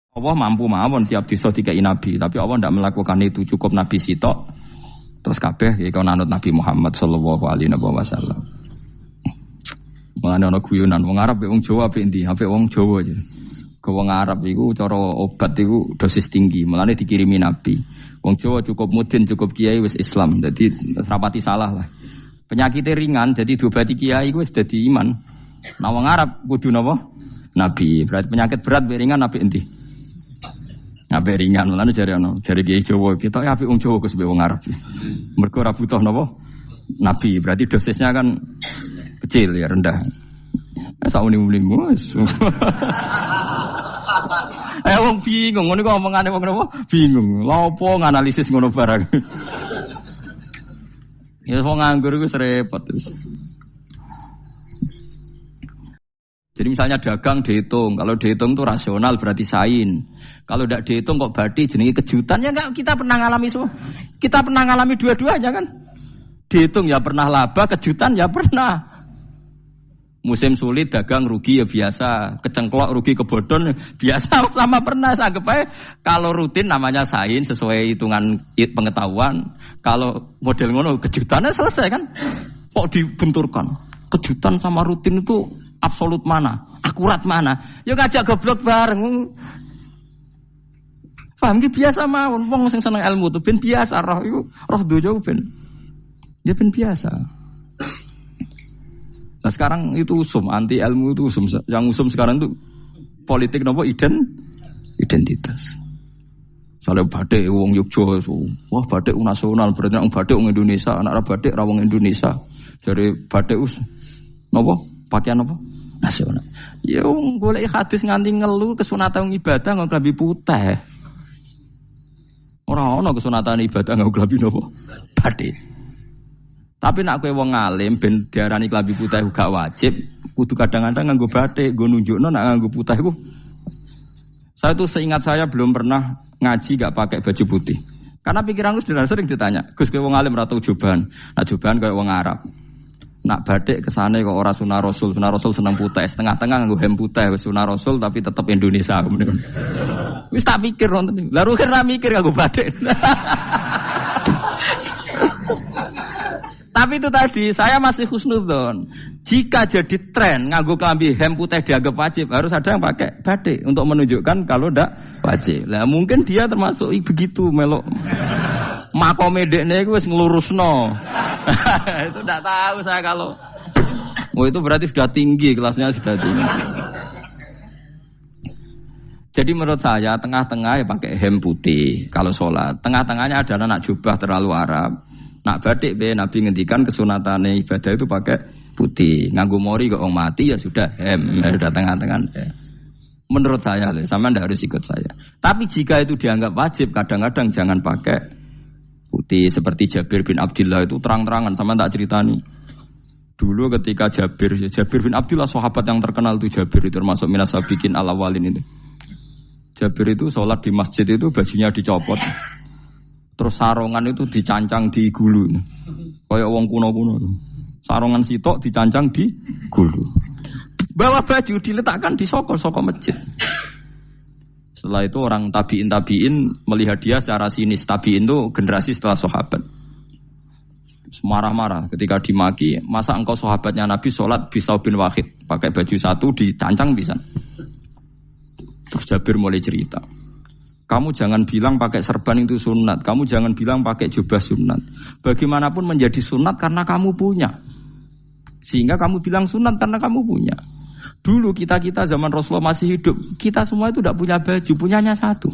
Allah mampu mawon tiap disa dikai nabi, tapi Allah tidak melakukan itu, cukup nabi sitok. Terus kabeh iki kon anut Nabi Muhammad sallallahu alaihi wasallam. Mulane ana guyonan wong Arab wong Jawa apik endi? Apik wong Jawa aja. Ke wong Arab iku cara obat iku dosis tinggi, mulane dikirimi nabi. Wong Jawa cukup mudin, cukup kiai wis Islam. Dadi rapati salah lah. Penyakitnya ringan jadi diobati kiai iku wis dadi iman. Nah wong Arab kudu napa? Nabi. Berarti penyakit berat ringan apik endi? Apik ringan, mulane jare kiai Jawa kita apik wong Jawa Gus wong Arab. Mergo ora butuh napa? Nabi. Berarti dosisnya kan kecil ya, rendah. Sauni-uni mus. Wong bingung, ngono kok omongane wong napa? Bingung. Lha opo nganalisis ngono barang. Ya wong nganggur iku repot terus. Jadi misalnya dagang dihitung, kalau dihitung itu rasional berarti sain. Kalau tidak dihitung kok berarti jenenge kejutan ya enggak, kita pernah ngalami semua. Kita pernah ngalami dua-duanya kan. Dihitung ya pernah laba, kejutan ya pernah. Musim sulit dagang rugi ya biasa, kecengklok rugi kebodhon biasa sama pernah. Anggap aja kalau rutin namanya sain sesuai hitungan pengetahuan. Kalau model ngono kejutannya selesai kan. Kok dibenturkan? Kejutan sama rutin itu absolut mana? Akurat mana? Ya ngajak goblok bareng. Paham ki biasa mawon wong sing seneng ilmu tuh ben biasa roh iku roh donya ben. Ya ben biasa. Nah sekarang itu usum, anti ilmu itu usum. Yang usum sekarang itu politik nopo identitas. Soalnya batik wong Yogyo, wah batik nasional berarti orang batik wong Indonesia, anak batik ra wong Indonesia. Jadi batik nopo pakaian nopo nasional. Ya wong golek hadis nganti ngelu kesunatan ibadah nggo klambi putih. Ora ana kesunatan ibadah nggo klambi nopo batik. Tapi nak kowe wong alim ben diarani klambi putih gak wajib, kudu kadang-kadang nganggo batik, nggo nunjukno nak nganggo putih iku. Saya tuh seingat saya belum pernah ngaji gak pakai baju putih. Karena pikiranku sering ditanya, Gus kowe wong alim ora tau joban. Nak joban koyo wong Arab. Nak batik kesane kok ora sunah Rasul seneng putih, setengah-tengah nganggo hem putih wis sunah Rasul tapi tetep Indonesia. Wis tak pikir nonton. Lah ruhen ra mikir nganggo batik. Tapi itu tadi, saya masih husnudzon. Jika jadi tren nganggo klambi hem putih dianggap wajib, harus ada yang pakai batik untuk menunjukkan kalau ndak wajib. Lah mungkin dia termasuk begitu melok. Makome dekne iku wis nglurusno. Itu ndak tahu saya kalau. Oh itu berarti sudah tinggi, kelasnya sudah tinggi. Jadi menurut saya tengah-tengah ya pakai hem putih kalau sholat. Tengah-tengahnya ada anak jubah terlalu Arab. Nak batik be Nabi ngendikan kesunatane ibadah itu pakai putih. Nganggo mori kok wong mati ya sudah hem, ya sudah tengah-tengah. Menurut saya, sama ndak harus ikut saya. Tapi jika itu dianggap wajib, kadang-kadang jangan pakai putih. Seperti Jabir bin Abdullah itu terang-terangan, sama tak ceritani. Dulu ketika Jabir bin Abdullah sahabat yang terkenal itu Jabir itu termasuk minas sabiqin al-awwalin itu. Jabir itu sholat di masjid itu bajunya dicopot. Terus sarongan itu dicancang di gulu. Kayak wong kuno-kuno. Sarongan sitok dicancang di gulu. Bawa baju diletakkan di soko masjid. Setelah itu orang tabiin melihat dia secara sinis. Tabiin itu generasi setelah sahabat. Marah-marah ketika dimaki, masa engkau sahabatnya Nabi sholat Bisau bin Wahid. Pakai baju satu dicancang bisa. Terus Jabir mulai cerita. Kamu jangan bilang pakai serban itu sunat. Kamu jangan bilang pakai jubah sunat. Bagaimanapun menjadi sunat karena kamu punya. Sehingga kamu bilang sunat karena kamu punya. Dulu kita zaman Rasulullah masih hidup. Kita semua itu tidak punya baju. Punyanya satu.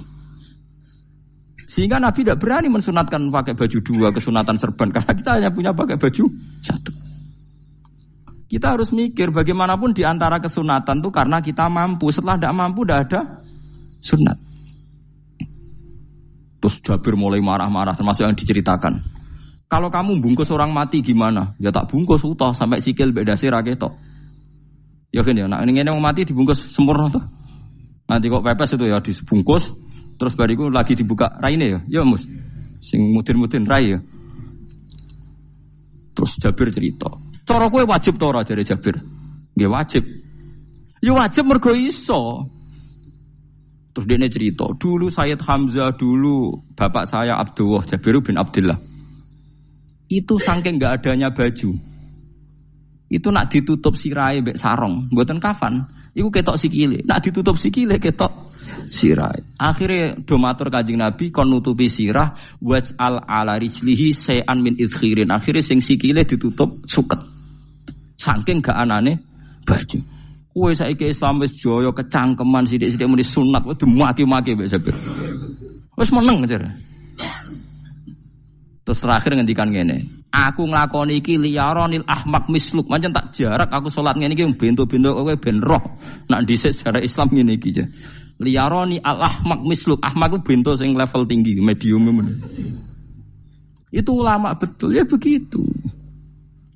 Sehingga Nabi tidak berani mensunatkan pakai baju dua. Kesunatan serban. Karena kita hanya punya pakai baju satu. Kita harus mikir bagaimanapun di antara kesunatan itu karena kita mampu. Setelah tidak mampu tidak ada sunat. Terus Jabir mulai marah-marah termasuk yang diceritakan. Kalau kamu bungkus orang mati gimana? Ya tak bungkus utuh sampai sikil bedasi raketok. Ya kan ya, nah ini yang mati dibungkus sempurna tuh. Nanti kok pepes itu ya dibungkus terus bariku lagi dibuka raine ya. Ya mus. Sing mudin-mudin rai ya. Terus Jabir cerita. Cara kowe wajib ta ora jare Jabir? Nggih wajib. Ya wajib mergo iso. Terus dia cerita, dulu Sayyid Hamzah, dulu bapak saya Abdullah Jabir bin Abdullah. Itu saking enggak adanya baju. Itu nak ditutup sirahe mbek sarong, mboten kafan. Iku ketok sikile. Nak ditutup sikile ketok sirahe. Akhire do matur Kanjeng Nabi kon nutupi sirah waj'al ala rijlihi shay'an min idkhirin. Akhire sing sikile ditutup suket. Saking gak anane baju. Kowe saiki Islam wis jaya kecangkeman sithik-sithik muni sunat wis dimaki-maki mbek Jabir. Wis meneng jar. Terus terakhir ngendikan ngene, aku nglakoni iki liyaronil ahmak misluk, pancen tak jarak aku salat ngene iki bento-bento kowe ben roh. Nak dhisik sejarah Islam ngene iki. Liyaroni al ahmak misluk, ahmak ku bento sing level tinggi, medium men. Itu ulama betul ya begitu.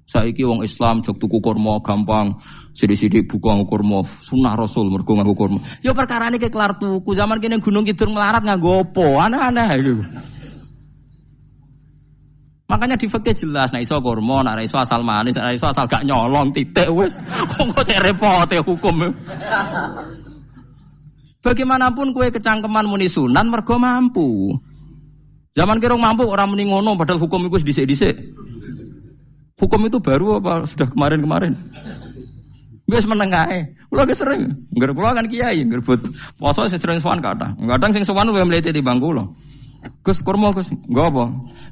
Saiki wong Islam jog tuku kurma gampang, sithik-sithik buku nganggo kurma, sunah Rasul mergo nganggo kurma. Ya perkarane ke kelar tuku, zaman kene Gunung Kidul melarat nganggo apa? Aneh-aneh iku. Makanya di fikih jelas, nek iso kurma, nek iso asal manis, nek iso asal gak nyolong titik wis. Kok cek repot ya hukum. Bagaimanapun kue kecangkeman muni sunan mergo mampu. Zaman kira mampu orang muni ngono padahal hukum iku wis dhisik-dhisik. Hukum itu baru apa sudah kemarin-kemarin? Wis meneng ae. Kula ge sering, ngger kula kan kiai, ngger poso sering sowan kathah. Kadang sing sowan luwih mlete timbang kula. Gus kurma Gus, nggo apa?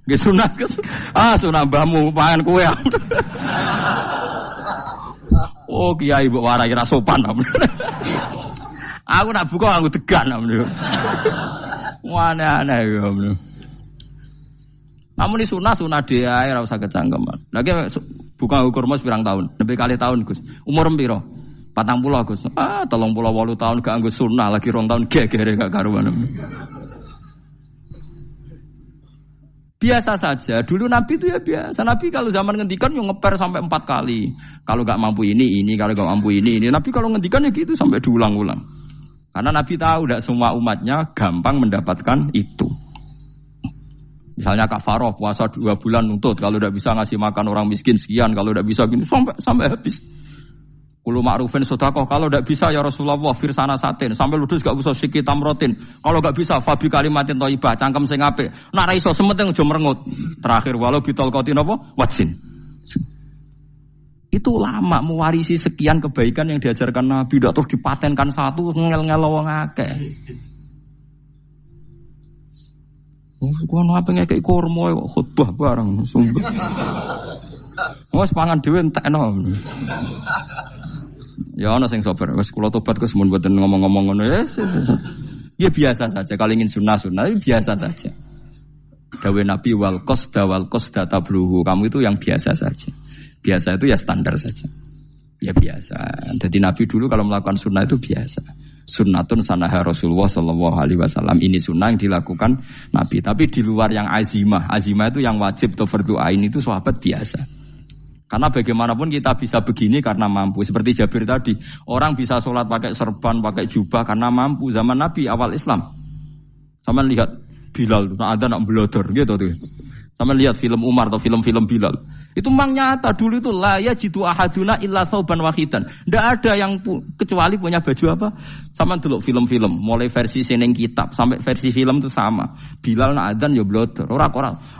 Nggih sunat Gus. Ah sunah mbahmu pangan kowe. Oh kiai mbok warai ra sopan. Aku nak buka aku tegan. Aneh-aneh ya. Namun ini sunah dia ora usah kecangkeman. Lagi buka kurma pirang tahun, lebih kali tahun Gus. Umur piro? 40 Gus. 38 tahun gak anggo sunah lagi 2 tahun gegere gak karuan. Biasa saja. Dulu Nabi itu ya biasa. Nabi kalau zaman ngendikan yang ngeper sampai 4 kali. Kalau gak mampu ini, kalau gak mampu ini. Nabi kalau ngendikan ya gitu sampai diulang-ulang. Karena Nabi tahu tidak semua umatnya gampang mendapatkan itu. Misalnya kafaroh puasa 2 bulan nuntut, kalau tidak bisa ngasih makan orang miskin sekian, kalau tidak bisa gini sampai habis. Kulo ma'rufin sedekah, kalau tidak bisa ya Rasulullah firsana satin, sampai ludus gak usah sikit tamrotin. Kalau gak bisa fabi kalimatin thayyibah, cangkem sing apik. Nek ra iso sementing aja merengut. Terakhir walau bitol qatin apa? Wajin. Itu ulama mewarisi sekian kebaikan yang diajarkan Nabi, tidak terus dipatenkan satu ngel-ngel wong akeh. Kau apa ngekek kurma khutbah bareng sumpah. Wes pangan dhewe entekno. Ya ana sing sabar. Wes kula tobat Gus mun mboten ngomong-ngomong ngono. Ya biasa saja kalau ingin sunah-sunah biasa saja. Dawe Nabi wal qasda tabluhu. Kamu itu yang biasa saja. Biasa itu ya standar saja. Ya biasa. Jadi Nabi dulu kalau melakukan sunnah itu biasa. Sunnatun sanaha Rasulullah sallallahu alaihi wasallam. Ini sunnah yang dilakukan Nabi. Tapi di luar yang azimah. Azimah itu yang wajib atau fardhu ain itu sahabat biasa. Karena bagaimanapun kita bisa begini karena mampu. Seperti Jabir tadi, orang bisa sholat pakai serban, pakai jubah karena mampu. Zaman Nabi awal Islam. Sama lihat Bilal, ada nak belodor gitu tuh. Sama lihat film Umar atau film-film Bilal. Itu memang nyata dulu itu la yajidu ahaduna illa thawban wahidan. Enggak ada yang kecuali punya baju apa? Sama dulu film-film, mulai versi seneng kitab sampai versi film itu sama. Bilal nak adzan ya blodor, ora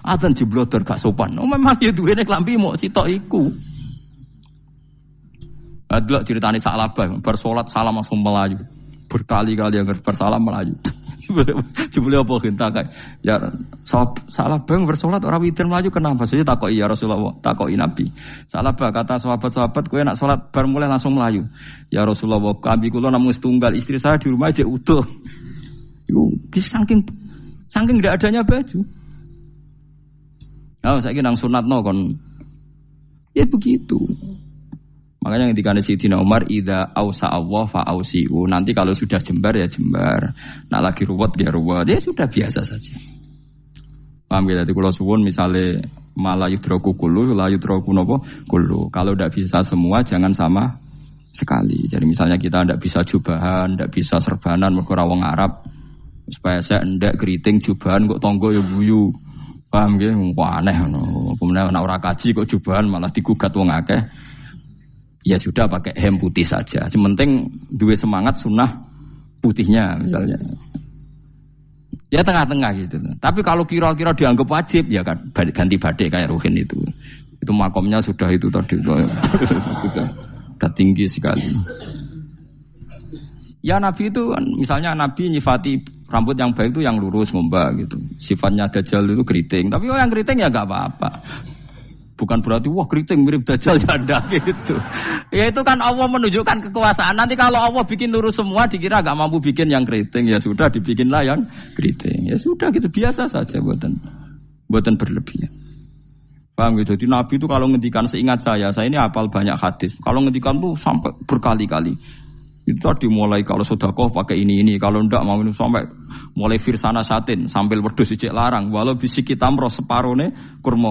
adzan di blodor gak sopan. Oh memang ya duwene klambi mok sitok iku. Adlok ceritane Sa'labah bar salat salam langsung melayu. Berkali-kali yang bersalam melayu. Jebule apa gentak kae. Ya salah bang bersolat ora witir mlayu kenapa? Saya takoki ya Rasulullah, takoki Nabi. Salah bah kata sahabat-sahabat kowe nak salat bar mulai langsung mlayu. Ya Rasulullah, kami kula namung setunggal, istri saya di rumah aja utuh. Iku saking ndak adanya baju. Oh, saiki nang sunatno kon. Ya begitu. Makanya ketika Sayyidina Umar idza ausa Allah fa ausiu. Nanti kalau sudah jembar ya jembar. Nak lagi ruwet ya ruwet. Ya sudah biasa saja. Paham ya? Jadi kalau suwun misalnya malah yudraku kullu, la yudraku napa kullu. Kalau tidak bisa semua jangan sama sekali. Jadi misalnya kita tidak bisa jubahan, tidak bisa serbanan mergo wong Arab. Supaya saya ndak keriting jubahan kok tonggo ya guyu. Paham nggih? Aneh ngono. Kemudian nek ora kaji kok jubahan malah digugat wong akeh. Ya sudah pakai hem putih saja. Yang penting dua semangat sunnah putihnya misalnya. Ya tengah-tengah gitu. Tapi kalau kira-kira dianggap wajib ya kan ganti badai kayak Ruhin itu. Itu makomnya sudah itu tadi sudah tinggi sekali. Ya Nabi itu misalnya Nabi nyifati rambut yang baik itu yang lurus ngomba gitu. Sifatnya Dajjal itu keriting. Tapi yang keriting ya enggak apa-apa. Bukan berarti wah keriting mirip Dajjal janda gitu. Ya itu kan Allah menunjukkan kekuasaan. Nanti kalau Allah bikin lurus semua dikira enggak mampu bikin yang keriting, ya sudah dibikinlah yang keriting. Ya sudah gitu biasa saja buatan berlebihan. Paham gitu. Jadi Nabi itu kalau ngendikan seingat saya ini hafal banyak hadis. Kalau ngendikan tuh sampai berkali-kali. Itu tadi mulai kalau sedekah pakai ini, kalau ndak mau ini sampai mulai firsana satin sambil wedhus ijek larang walau bisik kita meros separone kurma